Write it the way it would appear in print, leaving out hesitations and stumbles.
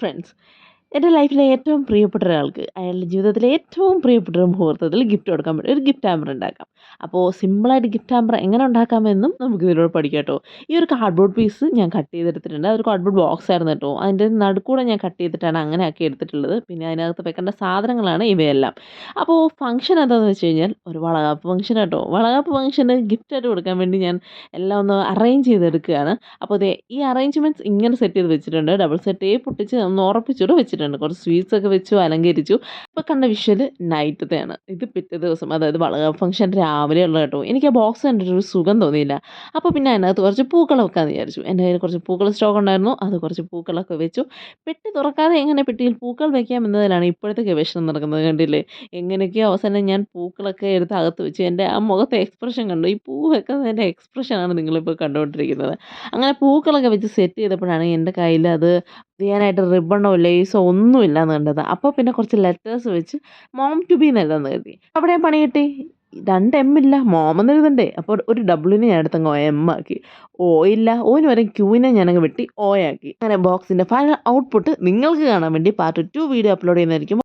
Friends, എൻ്റെ ലൈഫിലെ ഏറ്റവും പ്രിയപ്പെട്ട ഒരാൾക്ക് അയാളുടെ ജീവിതത്തിലെ ഏറ്റവും പ്രിയപ്പെട്ട ഒരു മുഹൂർത്തത്തിൽ ഗിഫ്റ്റ് കൊടുക്കാൻ വേണ്ടി ഒരു ഗിഫ്റ്റ് ഹാമ്പർ ഉണ്ടാക്കാം. അപ്പോൾ സിമ്പിളായിട്ട് ഗിഫ്റ്റ് ഹാമ്പർ എങ്ങനെ ഉണ്ടാക്കാമെന്നും നമുക്ക് ഇതിലൂടെ പഠിക്കാം കേട്ടോ. ഈ ഒരു കാർഡ്ബോർഡ് പീസ് ഞാൻ കട്ട് ചെയ്തെടുത്തിട്ടുണ്ട്. അതൊരു കാർഡ്ബോർഡ് ബോക്സ് ആയിരുന്നു കേട്ടോ. അതിൻ്റെ നടുക്കൂടെ ഞാൻ കട്ട് ചെയ്തിട്ടാണ് അങ്ങനെ ആക്കി എടുത്തിട്ടുള്ളത്. പിന്നെ അതിനകത്ത് വെക്കേണ്ട സാധനങ്ങളാണ് ഇവയെല്ലാം. അപ്പോൾ ഫംഗ്ഷൻ എന്താണെന്ന് വെച്ച് കഴിഞ്ഞാൽ ഒരു വളകാപ്പ് ഫംഗ്ഷൻ കേട്ടോ. വളകാപ്പ് ഫംഗ്ഷന് ഗിഫ്റ്റായിട്ട് കൊടുക്കാൻ വേണ്ടി ഞാൻ എല്ലാം ഒന്ന് അറേഞ്ച് ചെയ്തെടുക്കുകയാണ്. അപ്പോൾ ദേ ഈ അറേഞ്ച്മെൻറ്റ്സ് ഇങ്ങനെ സെറ്റ് ചെയ്ത് വെച്ചിട്ടുണ്ട്. ഡബിൾ സെറ്റ് ടേപ്പ് ഒട്ടിച്ച് ഒന്ന് ഉറപ്പിച്ചിട്ട് വെച്ചിട്ടുണ്ട്. കുറച്ച് സ്വീറ്റ്സ് ഒക്കെ വെച്ചു അലങ്കരിച്ചു. ഇപ്പോൾ കണ്ട വിഷ്വൽ നൈറ്റത്തെയാണ്. ഇത് പിറ്റേ ദിവസം, അതായത് വളകാപ്പ് ഫംഗ്ഷൻ രാവിലെ ഉള്ള കേട്ടോ. എനിക്ക് ആ ബോക്സ് കണ്ടിട്ട് ഒരു സുഖം തോന്നിയില്ല. അപ്പോൾ പിന്നെ അതിനകത്ത് കുറച്ച് പൂക്കൾ വെക്കാമെന്ന് വിചാരിച്ചു. എൻ്റെ കയ്യിൽ കുറച്ച് പൂക്കൾ സ്റ്റോക്ക് ഉണ്ടായിരുന്നു. അത് കുറച്ച് പൂക്കളൊക്കെ വെച്ചു. പെട്ടി തുറക്കാതെ എങ്ങനെ പെട്ടിയിൽ പൂക്കൾ വെക്കാം എന്നതിലാണ് ഇപ്പോഴത്തെ ഗവേഷണം നടക്കുന്നത്. കണ്ടില്ലേ, എങ്ങനെയൊക്കെയോ അവസാനം ഞാൻ പൂക്കളൊക്കെ എടുത്ത് അകത്ത് വെച്ചു. എൻ്റെ ആ മുഖത്തെ എക്സ്പ്രഷൻ കണ്ടു. ഈ പൂ വെക്കുന്നതിൻ്റെ എക്സ്പ്രഷനാണ് നിങ്ങളിപ്പോൾ കണ്ടുകൊണ്ടിരിക്കുന്നത്. അങ്ങനെ പൂക്കളൊക്കെ വെച്ച് സെറ്റ് ചെയ്തപ്പോഴാണ് എൻ്റെ കയ്യിൽ അത് ചെയ്യാനായിട്ട് റിബണോ ലേസോ ഒന്നുമില്ലാന്ന് കണ്ടത്. അപ്പോൾ പിന്നെ കുറച്ച് ലെറ്റേഴ്സ് വെച്ച് മോം ടു ബി എന്നെഴുതാന്ന് കരുതി. അവിടെ പണി കിട്ടി. 2 എം ഇല്ല, മോമെന്ന് എഴുതണ്ടേ. അപ്പോൾ ഒരു ഡബ്ല്യൂനെ ഞാൻ എടുത്തങ്ങ് എം ആക്കി. ഓ ഇല്ല, ഓന് വരെ ക്യൂവിനെ ഞാനങ്ങ് വെട്ടി ഓ ആക്കി. അങ്ങനെ ബോക്സിൻ്റെ ഫൈനൽ ഔട്ട്പുട്ട് നിങ്ങൾക്ക് കാണാൻ വേണ്ടി പാർട്ട് 2 വീഡിയോ അപ്ലോഡ് ചെയ്യുന്നതായിരിക്കും.